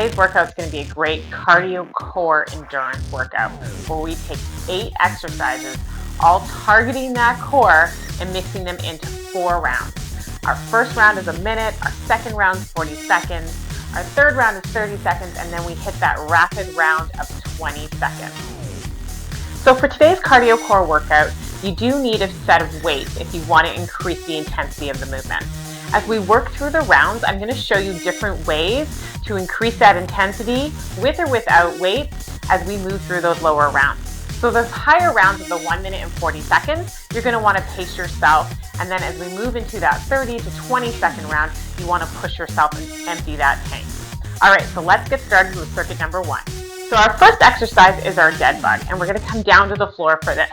today's workout is going to be a great cardio core endurance workout where we take 8 exercises, all targeting that core and mixing them into 4 rounds. Our first round is a minute, our second round is 40 seconds, our third round is 30 seconds, and then we hit that rapid round of 20 seconds. So for today's cardio core workout, you do need a set of weights if you want to increase the intensity of the movement. As we work through the rounds, I'm going to show you different ways to increase that intensity with or without weights as we move through those lower rounds. So those higher rounds of the 1 minute and 40 seconds, you're going to want to pace yourself. And then as we move into that 30 to 20 second round, you want to push yourself and empty that tank. All right, so let's get started with circuit number 1. So our first exercise is our dead bug, and we're going to come down to the floor for this.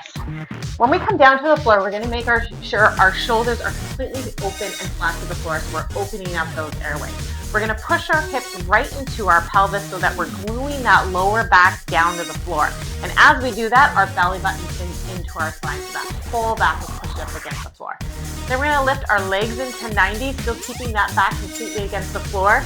When we come down to the floor, we're going to make sure our shoulders are completely open and flat to the floor, so we're opening up those airways. We're going to push our hips right into our pelvis so that we're gluing that lower back down to the floor. And as we do that, our belly button sinks into our spine so that whole back is pushed up against the floor. Then we're going to lift our legs into 90, still keeping that back completely against the floor.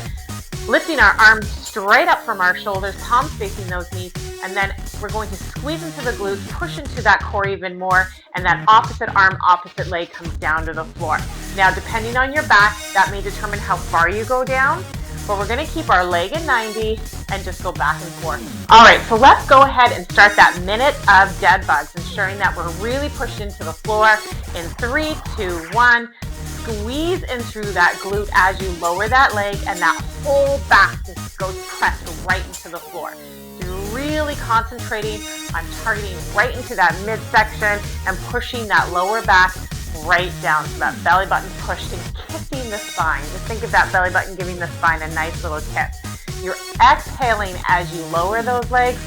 Lifting our arms straight up from our shoulders, palms facing those knees, and then we're going to squeeze into the glutes, push into that core even more, and that opposite arm, opposite leg comes down to the floor. Now, depending on your back, that may determine how far you go down, but we're going to keep our leg at 90 and just go back and forth. All right, so let's go ahead and start that minute of dead bugs, ensuring that we're really pushed into the floor in 3, 2, 1. Squeeze in through that glute as you lower that leg, and that whole back just goes pressed right into the floor. So you're really concentrating on targeting right into that midsection and pushing that lower back right down so that belly button pushed and kissing the spine. Just think of that belly button giving the spine a nice little kiss. You're exhaling as you lower those legs,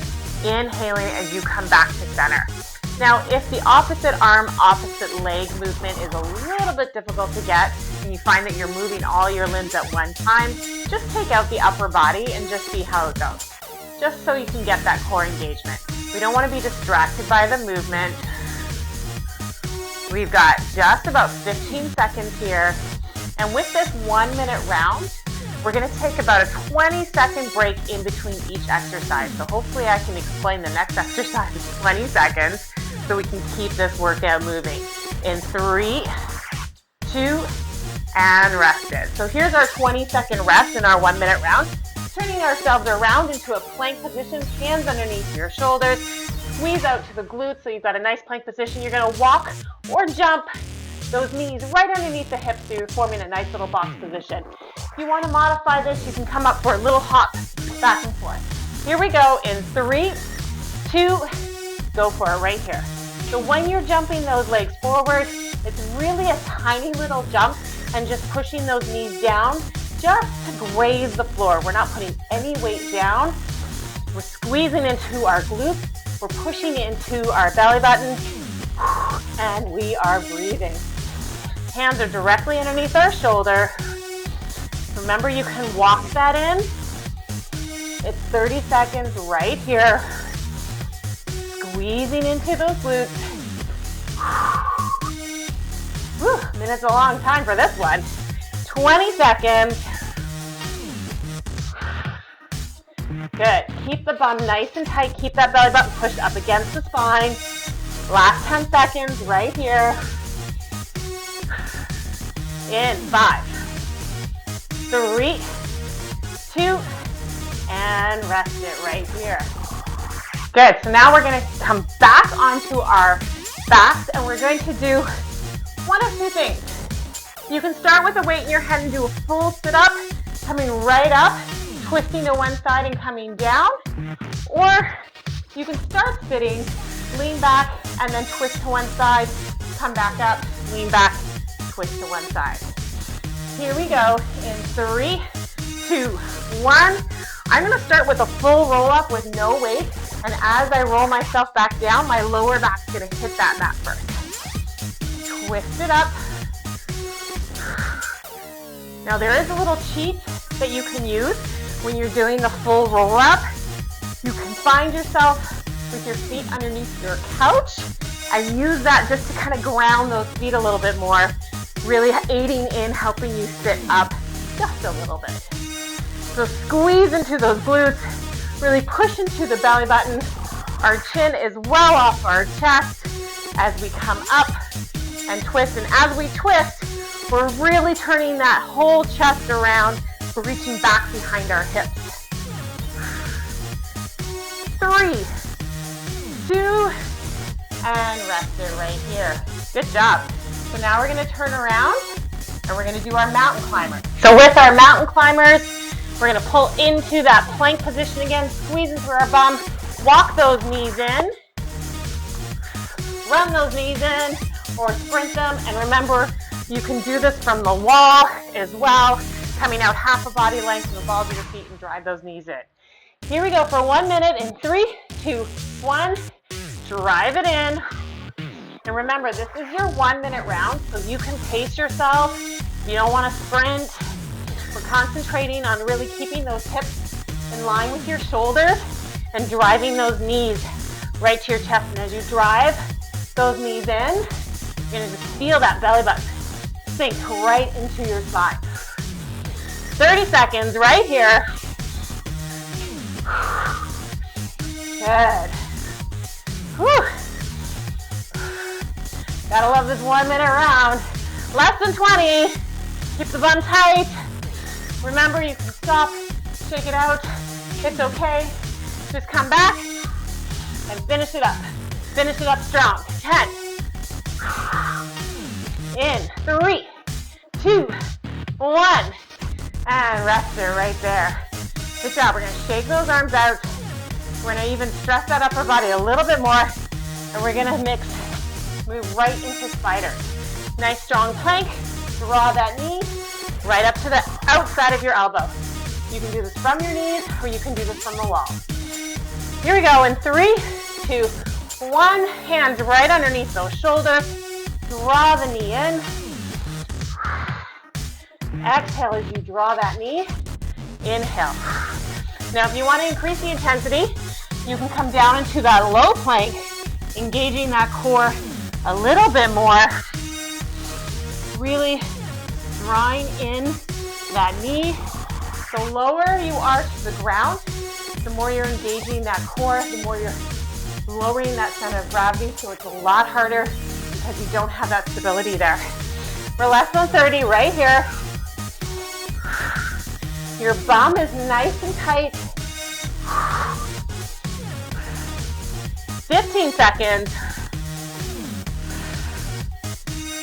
inhaling as you come back to center. Now, if the opposite arm, opposite leg movement is a little bit difficult to get, and you find that you're moving all your limbs at one time, just take out the upper body and just see how it goes, just so you can get that core engagement. We don't want to be distracted by the movement. We've got just about 15 seconds here, and with this 1 minute round, we're going to take about a 20-second break in between each exercise. So hopefully I can explain the next exercise in 20 seconds so we can keep this workout moving. In 3, 2, and rested. So here's our 20-second rest in our 1 minute round. Turning ourselves around into a plank position, hands underneath your shoulders. Squeeze out to the glutes so you've got a nice plank position. You're going to walk or jump those knees right underneath the hips so you're forming a nice little box position. If you want to modify this, you can come up for a little hop back and forth. Here we go in 3, 2, go for it right here. So when you're jumping those legs forward, it's really a tiny little jump and just pushing those knees down just to graze the floor. We're not putting any weight down. We're squeezing into our glutes. We're pushing into our belly button, and we are breathing. Hands are directly underneath our shoulder. Remember, you can walk that in. It's 30 seconds right here. Squeezing into those glutes. Whew, minute's a long time for this one. 20 seconds. Good. Keep the bum nice and tight. Keep that belly button pushed up against the spine. Last 10 seconds right here. In 5, 3, 2, and rest it right here. Good, so now we're going to come back onto our backs, and we're going to do one of 2 things. You can start with a weight in your head and do a full sit-up, coming right up, twisting to one side and coming down, or you can start sitting, lean back, and then twist to one side, come back up, lean back, twist to one side. Here we go in 3, 2, 1. I'm going to start with a full roll up with no weight, and as I roll myself back down, my lower back's going to hit that mat first. Twist it up. Now there is a little cheat that you can use when you're doing the full roll up. You can find yourself with your feet underneath your couch and use that just to kind of ground those feet a little bit more, really aiding in helping you sit up just a little bit. So squeeze into those glutes, really push into the belly button. Our chin is well off our chest as we come up and twist. And as we twist, we're really turning that whole chest around. We're reaching back behind our hips. 3, 2, and rest it right here. Good job. So now we're going to turn around and we're going to do our mountain climbers. So with our mountain climbers, we're going to pull into that plank position again, squeeze into our bum, walk those knees in, run those knees in, or sprint them. And remember, you can do this from the wall as well, coming out half a body length to the balls of your feet and drive those knees in. Here we go for 1 minute in 3, 2, 1. Drive it in. And remember, this is your 1 minute round, so you can pace yourself. You don't want to sprint. We're concentrating on really keeping those hips in line with your shoulders and driving those knees right to your chest. And as you drive those knees in, you're going to just feel that belly button sink right into your spine. 30 seconds right here. Good. Whew. Gotta love this 1 minute round. Less than 20. Keep the bum tight. Remember, you can stop, shake it out. It's okay. Just come back and finish it up. Finish it up strong. 10. In 3, 2, 1. And rest it right there. Good job. We're going to shake those arms out. We're going to even stress that upper body a little bit more. And we're going to move right into spiders. Nice strong plank. Draw that knee right up to the outside of your elbow. You can do this from your knees or you can do this from the wall. Here we go in 3, 2, 1. Hands right underneath those shoulders. Draw the knee in. Exhale as you draw that knee. Inhale. Now if you want to increase the intensity, you can come down into that low plank, engaging that core a little bit more. Really drawing in that knee. The lower you are to the ground, the more you're engaging that core, the more you're lowering that center of gravity, so it's a lot harder because you don't have that stability there. For less than 30 right here. Your bum is nice and tight. 15 seconds.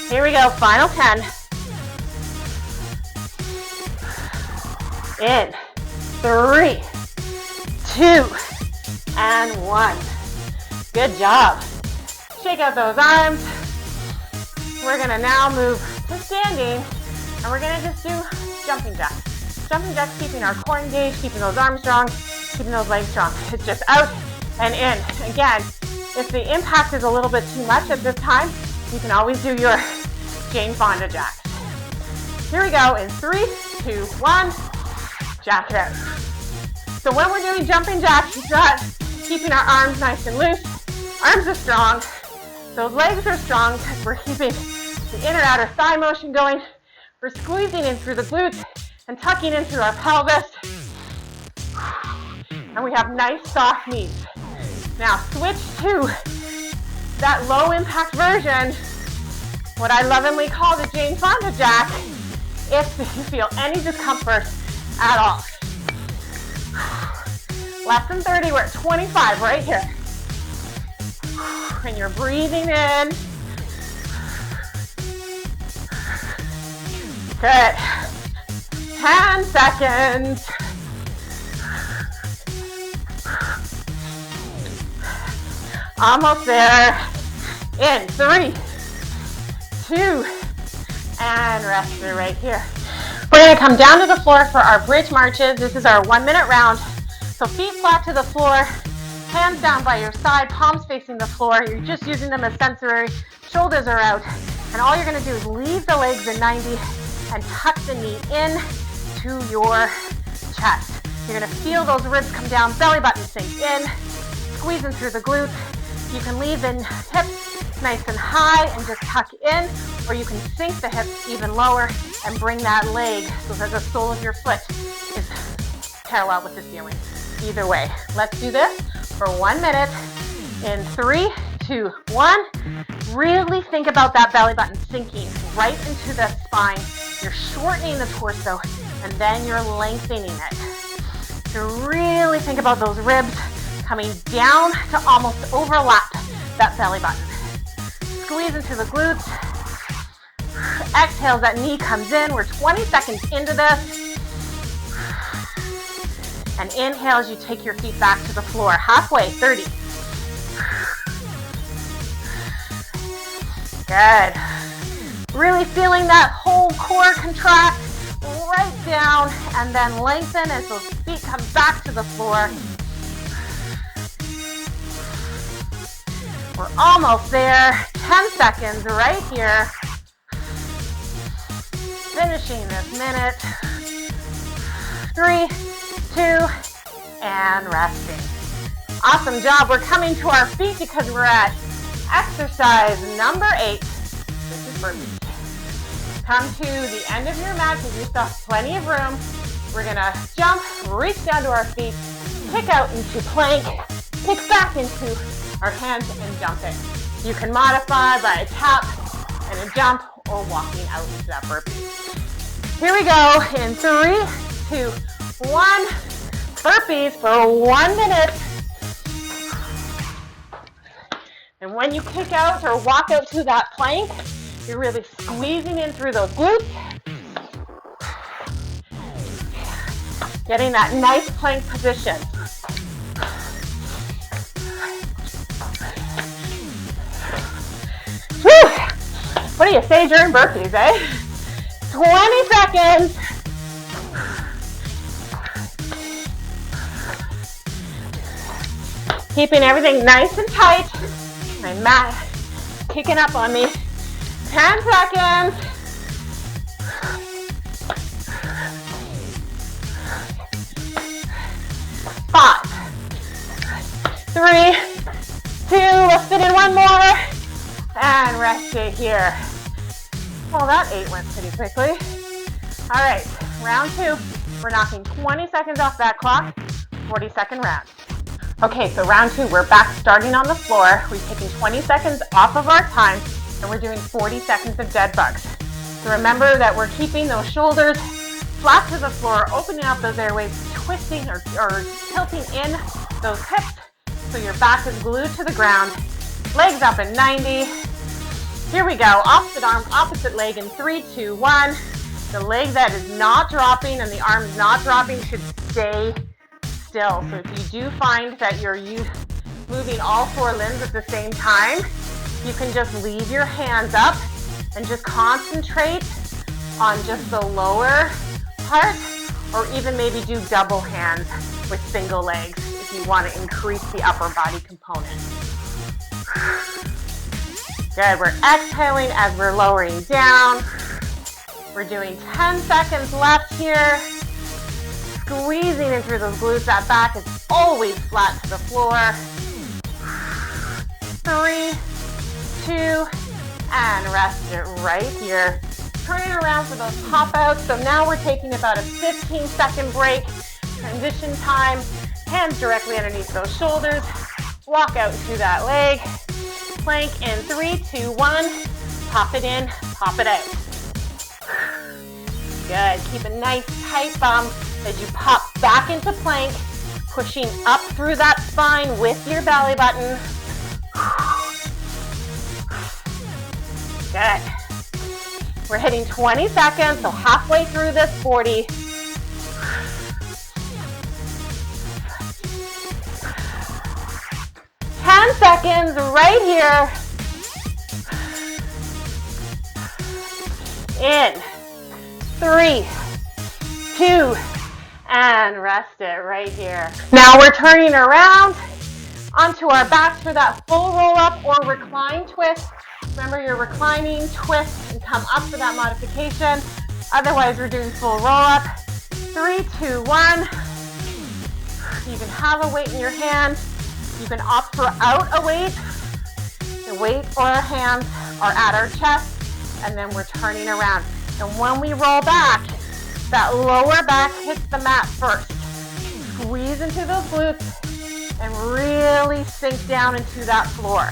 Here we go, final 10. In 3, 2, and 1. Good job. Shake out those arms. We're gonna now move to standing, and we're gonna just do jumping jacks. Jumping jacks, keeping our core engaged, keeping those arms strong, keeping those legs strong. It's just out and in. Again, if the impact is a little bit too much at this time, you can always do your Jane Fonda jacks. Here we go in 3, 2, 1. Jack it out. So when we're doing jumping jacks, it's not keeping our arms nice and loose. Arms are strong. Those legs are strong because we're keeping the inner outer thigh motion going. We're squeezing in through the glutes and tucking in through our pelvis. And we have nice soft knees. Now switch to that low impact version, what I lovingly call the Jane Fonda jack, if you feel any discomfort at all. Less than 30, we're at 25 right here. And you're breathing in. Good. 10 seconds. Almost there. In 3, 2, and rest it right here. We're going to come down to the floor for our bridge marches. This is our 1 minute round. So feet flat to the floor, hands down by your side, palms facing the floor. You're just using them as sensory. Shoulders are out. And all you're going to do is leave the legs in 90 and tuck the knee in to your chest. You're going to feel those ribs come down, belly button sink in, squeezing through the glutes. You can leave the hips nice and high and just tuck in, or you can sink the hips even lower and bring that leg so that the sole of your foot is parallel with the ceiling. Either way, let's do this for 1 minute. In 3, 2, 1. Really think about that belly button sinking right into the spine. You're shortening the torso, and then you're lengthening it. So really think about those ribs coming down to almost overlap that belly button. Squeeze into the glutes. Exhale as that knee comes in. We're 20 seconds into this. And inhale as you take your feet back to the floor. Halfway, 30. Good. Really feeling that whole core contract right down and then lengthen as those feet come back to the floor. We're almost there. 10 seconds right here. Finishing this minute. 3, 2, and resting. Awesome job. We're coming to our feet because we're at exercise number 8. This is burpees. Come to the end of your mat, give yourself plenty of room. We're gonna jump, reach down to our feet, kick out into plank, kick back into our hands and jump it. You can modify by a tap and a jump or walking out into that burpee. Here we go in 3, 2, 1. Burpees for 1 minute. And when you kick out or walk out to that plank, you're really squeezing in through those glutes. Getting that nice plank position. Whew. What do you say during burpees, eh? 20 seconds. Keeping everything nice and tight. My mat kicking up on me. 10 seconds. 5, 3, 2, let's fit in one more. And rest it here. Well, that 8 went pretty quickly. All right, round 2. We're knocking 20 seconds off that clock. 40-second round. Okay, so round 2, we're back starting on the floor. We've taken 20 seconds off of our time, and we're doing 40 seconds of dead bugs. So remember that we're keeping those shoulders flat to the floor, opening up those airways, twisting or tilting in those hips so your back is glued to the ground. Legs up in 90. Here we go, opposite arm, opposite leg in 3, 2, 1. The leg that is not dropping and the arms not dropping should stay still. So if you do find that you're moving all 4 limbs at the same time, you can just leave your hands up and just concentrate on just the lower part, or even maybe do double hands with single legs if you want to increase the upper body component. Good, we're exhaling as we're lowering down. We're doing 10 seconds left here. Squeezing in through those glutes. That back is always flat to the floor. 3, 2, and rest it right here. Turn it around for those pop outs. So now we're taking about a 15-second break. Transition time. Hands directly underneath those shoulders. Walk out to that leg. Plank in 3, 2, 1. Pop it in, pop it out. Good. Keep a nice tight bum as you pop back into plank, pushing up through that spine with your belly button. Good. We're hitting 20 seconds, so halfway through this 40. Seconds right here. In 3, 2, and rest it right here. Now we're turning around onto our backs for that full roll up or recline twist. Remember, you're reclining, twist, and come up for that modification. Otherwise, we're doing full roll up. 3, 2, 1. You can have a weight in your hand. You can opt for out a weight. The weight or our hands are at our chest, and then we're turning around. And when we roll back, that lower back hits the mat first. Squeeze into those glutes and really sink down into that floor.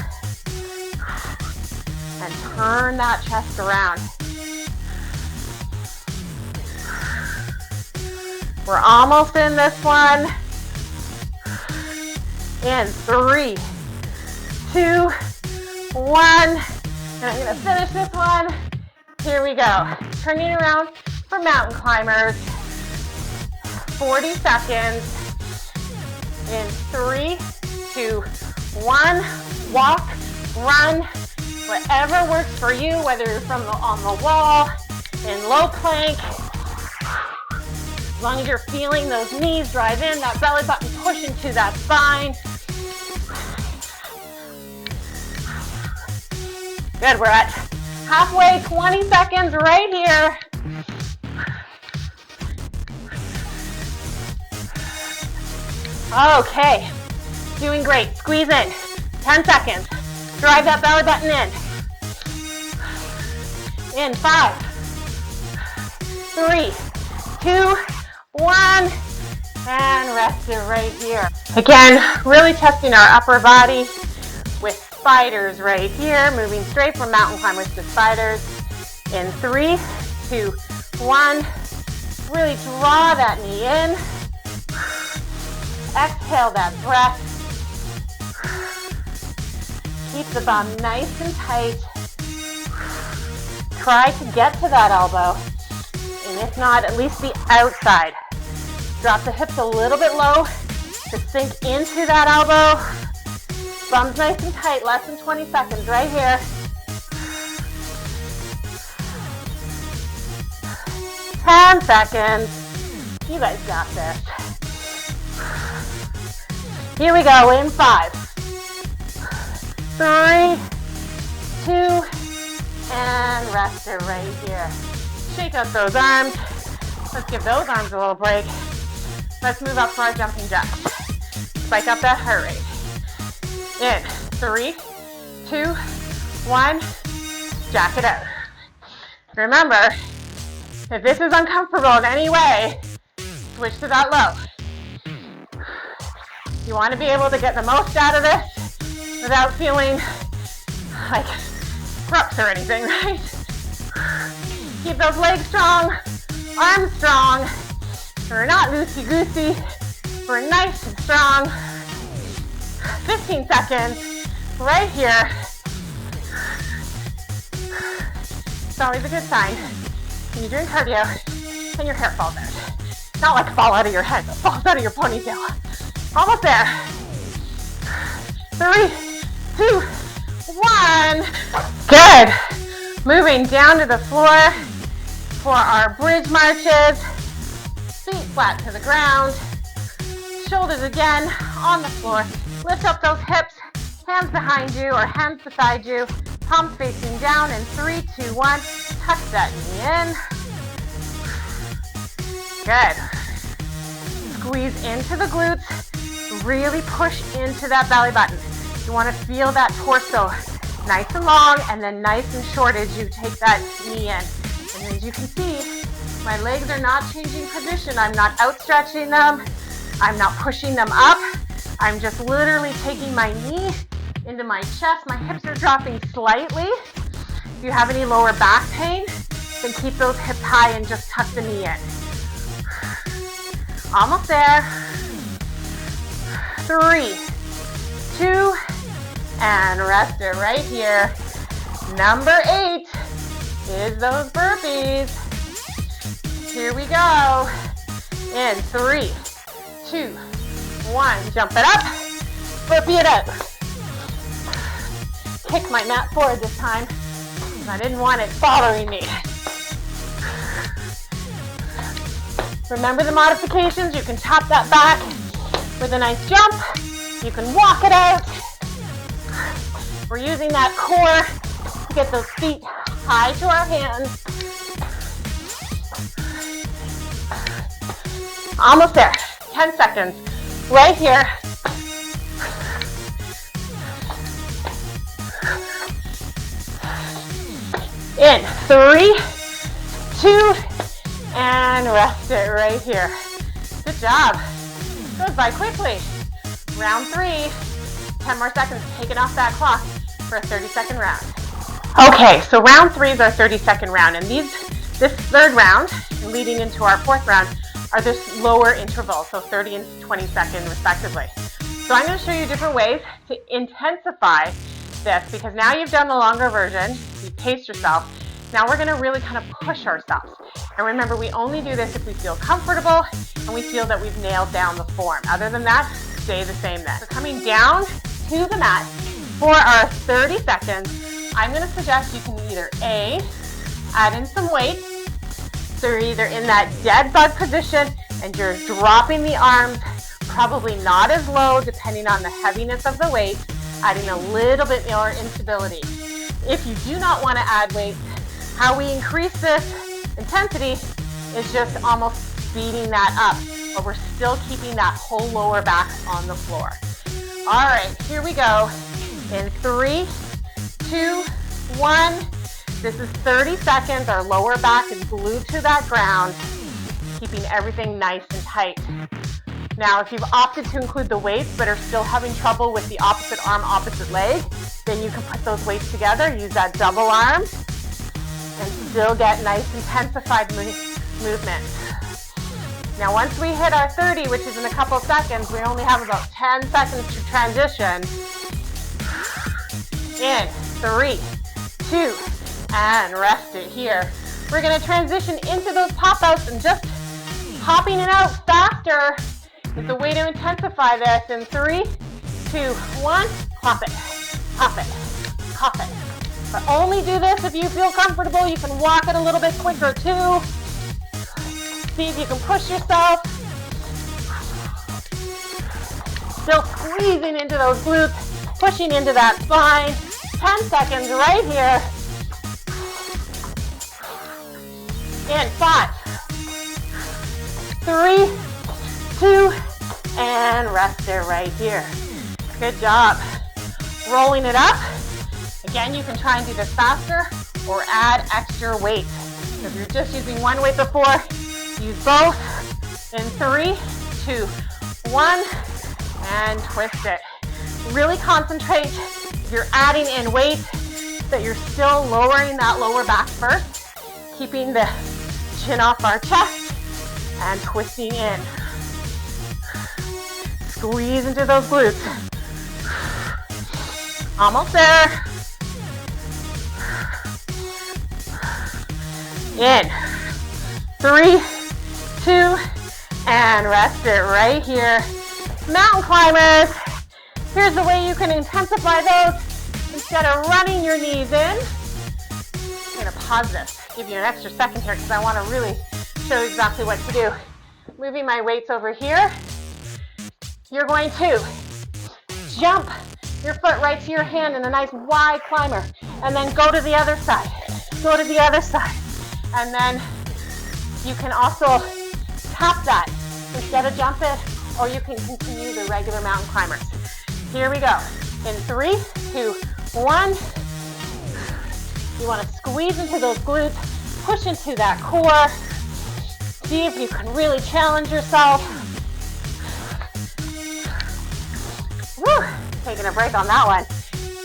And turn that chest around. We're almost in this one. In 3, 2, 1. And I'm gonna finish this one. Here we go. Turning around for mountain climbers. 40 seconds. In 3, 2, 1. Walk, run, whatever works for you, whether you're on the wall, in low plank. As long as you're feeling those knees drive in, that belly button push into that spine. Good, we're at halfway, 20 seconds right here. Okay, doing great. Squeeze in, 10 seconds. Drive that belly button in. In 5, 3, 2, 1, and rest it right here. Again, really testing our upper body with spiders right here, moving straight from mountain climbers to spiders. In 3, 2, 1, really draw that knee in. Exhale that breath. Keep the bum nice and tight. Try to get to that elbow. And if not, at least the outside. Drop the hips a little bit low to sink into that elbow. Bum's nice and tight, less than 20 seconds right here. 10 seconds. You guys got this. Here we go in 5, 3, 2, and rest it right here. Shake out those arms. Let's give those arms a little break. Let's move up for our jumping jacks. Spike up that heart rate. In 3, 2, 1, jack it out. Remember, if this is uncomfortable in any way, switch to that low. You want to be able to get the most out of this without feeling like crux or anything, right? Keep those legs strong, arms strong. We're not loosey-goosey. We're nice and strong. 15 seconds right here. It's always a good sign when you're doing cardio and your hair falls out. Not like fall out of your head, but falls out of your ponytail. Almost there. 3, 2, 1. Good. Moving down to the floor for our bridge marches. Feet flat to the ground. Shoulders again on the floor. Lift up those hips. Hands behind you or hands beside you. Palms facing down in 3, 2, 1. Tuck that knee in. Good. Squeeze into the glutes. Really push into that belly button. You want to feel that torso nice and long and then nice and short as you take that knee in. And as you can see, my legs are not changing position. I'm not outstretching them. I'm not pushing them up. I'm just literally taking my knee into my chest. My hips are dropping slightly. If you have any lower back pain, then keep those hips high and just tuck the knee in. Almost there. 3, 2, and rest it right here. Number 8 is those burpees. Here we go. In 3, 2, 1. Jump it up. Burpee it out. Kick my mat forward this time. I didn't want it bothering me. Remember the modifications. You can tap that back with a nice jump. You can walk it out. We're using that core to get those feet high to our hands. Almost there. 10 seconds. Right here. In 3, 2, and rest it right here. Good job. Goes by quickly. Round 3, 10 more seconds, taking off that clock for a 30-second round. Okay, so round 3 is our 30-second round, and this third round, leading into our fourth round, are this lower interval, so 30 and 20 second respectively. So I'm going to show you different ways to intensify this, because now you've done the longer version, you've paced yourself. Now we're going to really kind of push ourselves. And remember, we only do this if we feel comfortable and we feel that we've nailed down the form. Other than that, stay the same then. So coming down to the mat for our 30 seconds, I'm going to suggest you can either A, add in some weight. So you're either in that dead bug position and you're dropping the arms, probably not as low depending on the heaviness of the weight, adding a little bit more instability. If you do not want to add weight, how we increase this intensity is just almost speeding that up, but we're still keeping that whole lower back on the floor. All right, here we go. In 3, 2, 1. This is 30 seconds. Our lower back is glued to that ground, keeping everything nice and tight. Now, if you've opted to include the weights but are still having trouble with the opposite arm, opposite leg, then you can put those weights together, use that double arm, and still get nice intensified movement. Now once we hit our 30, which is in a couple seconds, we only have about 10 seconds to transition. In 3, 2, and rest it here. We're going to transition into those pop-outs, and just popping it out faster is a way to intensify this. In 3, 2, 1, pop it, pop it, pop it. But only do this if you feel comfortable. You can walk it a little bit quicker too. See if you can push yourself. Still squeezing into those glutes, pushing into that spine. 10 seconds right here. In 5, 3, 2, and rest it right here. Good job. Rolling it up. Again, you can try and do this faster or add extra weight. If you're just using one weight before, use both. In 3, 2, 1, and twist it. Really concentrate, if you're adding in weight, that you're still lowering that lower back first, keeping the chin off our chest, and twisting in. Squeeze into those glutes. Almost there. In 3, 2, and rest it right here. Mountain climbers, here's the way you can intensify those. Instead of running your knees in, I'm going to pause this, give you an extra second here because I want to really show you exactly what to do. Moving my weights over here, you're going to jump your foot right to your hand in a nice wide climber, and then go to the other side, go to the other side. And then you can also tap that instead of jump it, or you can continue the regular mountain climbers. Here we go. In 3, 2, 1. You want to squeeze into those glutes, push into that core. See if you can really challenge yourself. Woo! Taking a break on that one.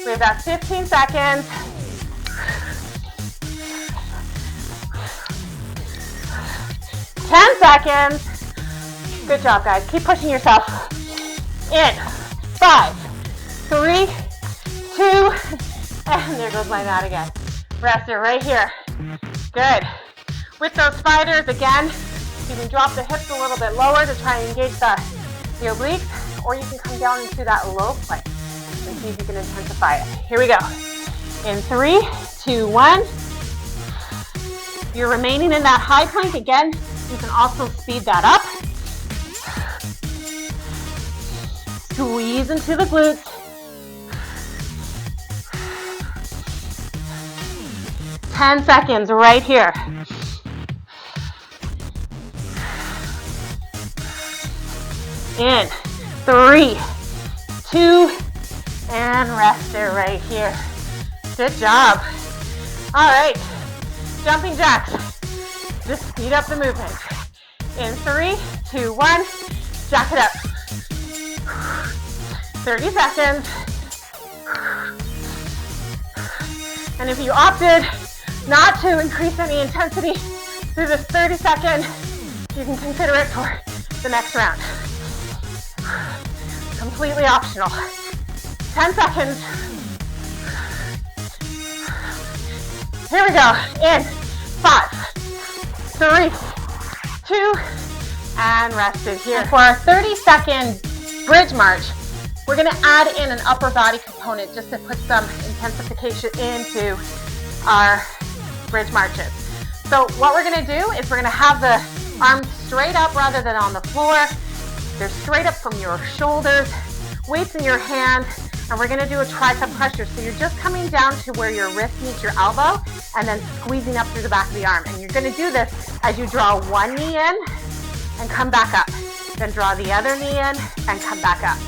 We have about 15 seconds. Ten seconds. Good job, guys. Keep pushing yourself. In 5, 3, 2, and there goes my mat again. Rest it right here. Good. With those spiders, again, you can drop the hips a little bit lower to try and engage the obliques, or you can come down into that low plank and see if you can intensify it. Here we go. In 3, 2, 1. You're remaining in that high plank. Again, you can also speed that up. Squeeze into the glutes. Ten seconds right here. In 3, 2, and rest it right here. Good job. All right, jumping jacks. Just speed up the movement. In 3, 2, 1, jack it up. 30 seconds. And if you opted not to increase any intensity through this 30-second, you can consider it for the next round. Completely optional. 10 seconds. Here we go. In 5, 3, 2, and rested here. For our 30-second bridge march, we're going to add in an upper body component just to put some intensification into our bridge marches. So what we're going to do is we're going to have the arms straight up rather than on the floor. They're straight up from your shoulders, weights in your hand, and we're going to do a tricep pressure. So you're just coming down to where your wrist meets your elbow and then squeezing up through the back of the arm. And you're going to do this as you draw one knee in and come back up. Then draw the other knee in and come back up.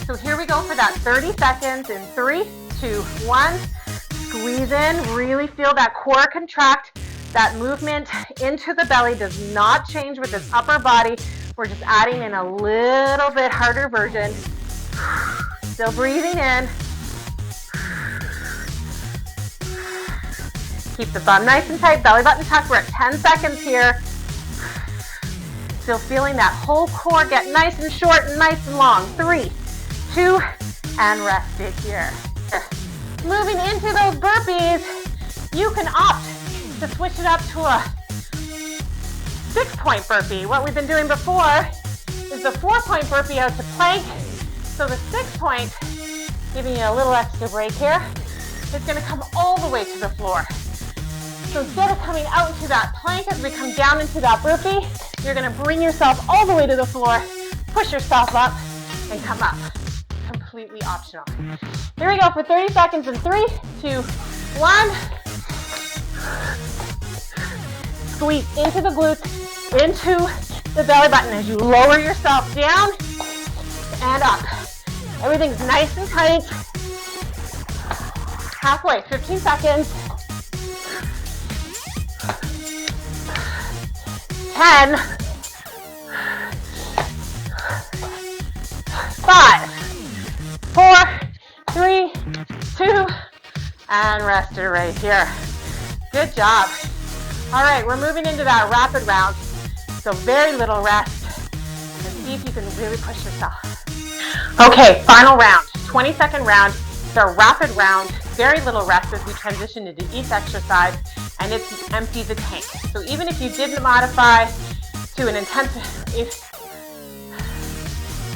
So here we go for that 30 seconds in 3, 2, 1. Squeeze in, really feel that core contract. That movement into the belly does not change with this upper body. We're just adding in a little bit harder version. Still breathing in. Keep the bum nice and tight, belly button tucked. We're at 10 seconds here. Still feeling that whole core get nice and short and nice and long. 3, 2, and rest it here. Moving into those burpees, you can opt to switch it up to a 6-point burpee. What we've been doing before is the 4-point burpee out to plank. So the 6-point, giving you a little extra break here, is going to come all the way to the floor. So instead of coming out into that plank as we come down into that burpee, you're going to bring yourself all the way to the floor, push yourself up, and come up. Completely optional. Here we go for 30 seconds in 3, 2, 1. Squeeze into the glutes, into the belly button as you lower yourself down and up. Everything's nice and tight. Halfway, 15 seconds. 10, 5, 4, 3, 2, and rest it right here. Good job. All right, we're moving into that rapid round. So very little rest, and see if you can really push yourself. Okay, final round, 20-second round. It's our rapid round, very little rest as we transition into each exercise, and it's empty the tank. So even if you didn't modify to an intensive,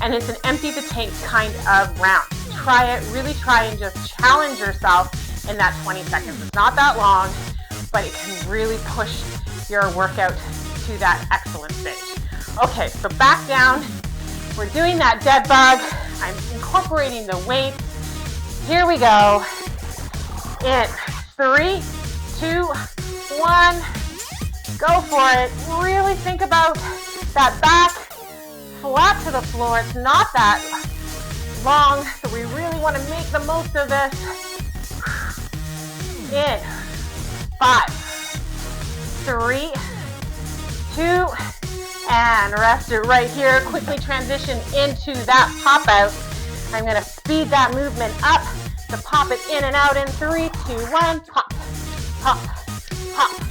and it's an empty the tank kind of round. Try it, really try and just challenge yourself in that 20 seconds. It's not that long, but it can really push your workout to that excellent stage. Okay, so back down. We're doing that dead bug. I'm incorporating the weights. Here we go. In 3, 2, 1. Go for it. Really think about that back flat to the floor. It's not that long, so we really want to make the most of this. In 5, 3, 2, and rest it right here. Quickly transition into that pop out. I'm going to speed that movement up to pop it in and out in 3, 2, 1. Pop, pop, pop.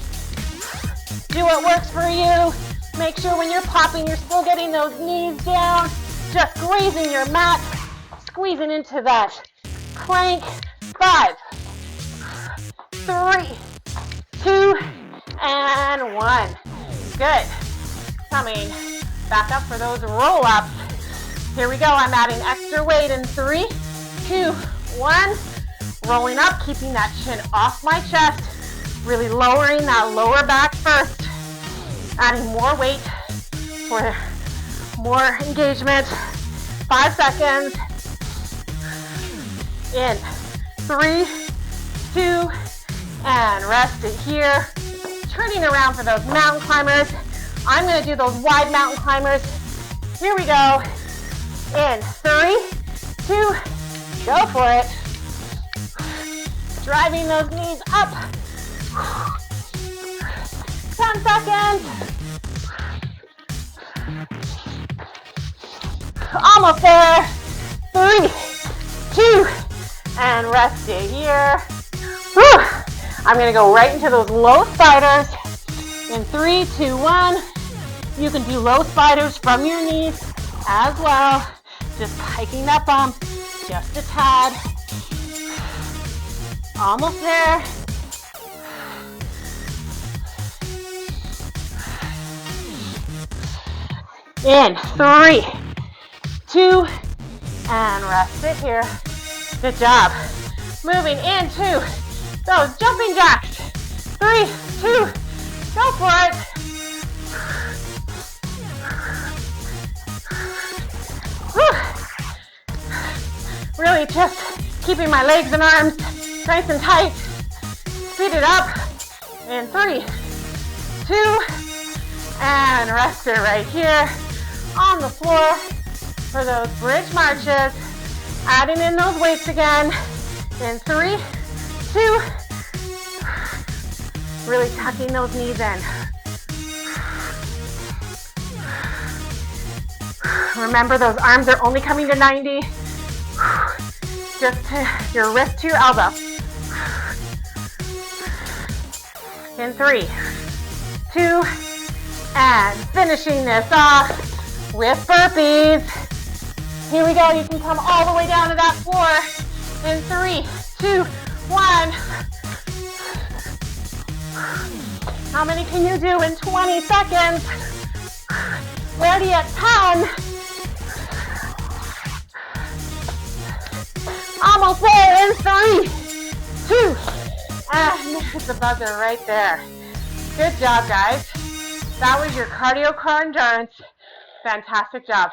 Do what works for you. Make sure when you're popping, you're still getting those knees down, just grazing your mat, squeezing into that plank. 5, 3, 2, and 1. Good. Coming back up for those roll-ups. Here we go. I'm adding extra weight in 3, 2, 1. Rolling up, keeping that chin off my chest. Really lowering that lower back first. Adding more weight for more engagement. 5 seconds. In 3, 2, and rest it here. Turning around for those mountain climbers. I'm going to do those wide mountain climbers. Here we go. In 3, 2, go for it. Driving those knees up. 10 seconds. Almost there. 3, and rest it here. Whew. I'm gonna go right into those low spiders. In 3, 2, 1. You can do low spiders from your knees as well. Just hiking that bump just a tad. Almost there. In 3, 2, and rest it here. Good job. Moving into those jumping jacks. 3, 2, go for it. Whew. Really just keeping my legs and arms nice and tight. Speed it up. In 3, 2, and rest it right here on the floor for those bridge marches. Adding in those weights again. In 3, 2, really tucking those knees in. Remember, those arms are only coming to 90. Just to your wrist to your elbow. In 3, 2, and finishing this off with burpees. Here we go. You can come all the way down to that floor. In 3, 2, 1. How many can you do in 20 seconds? Ready at 10. Almost there in 3, 2, and there's the buzzer right there. Good job, guys. That was your cardio core endurance. Fantastic job.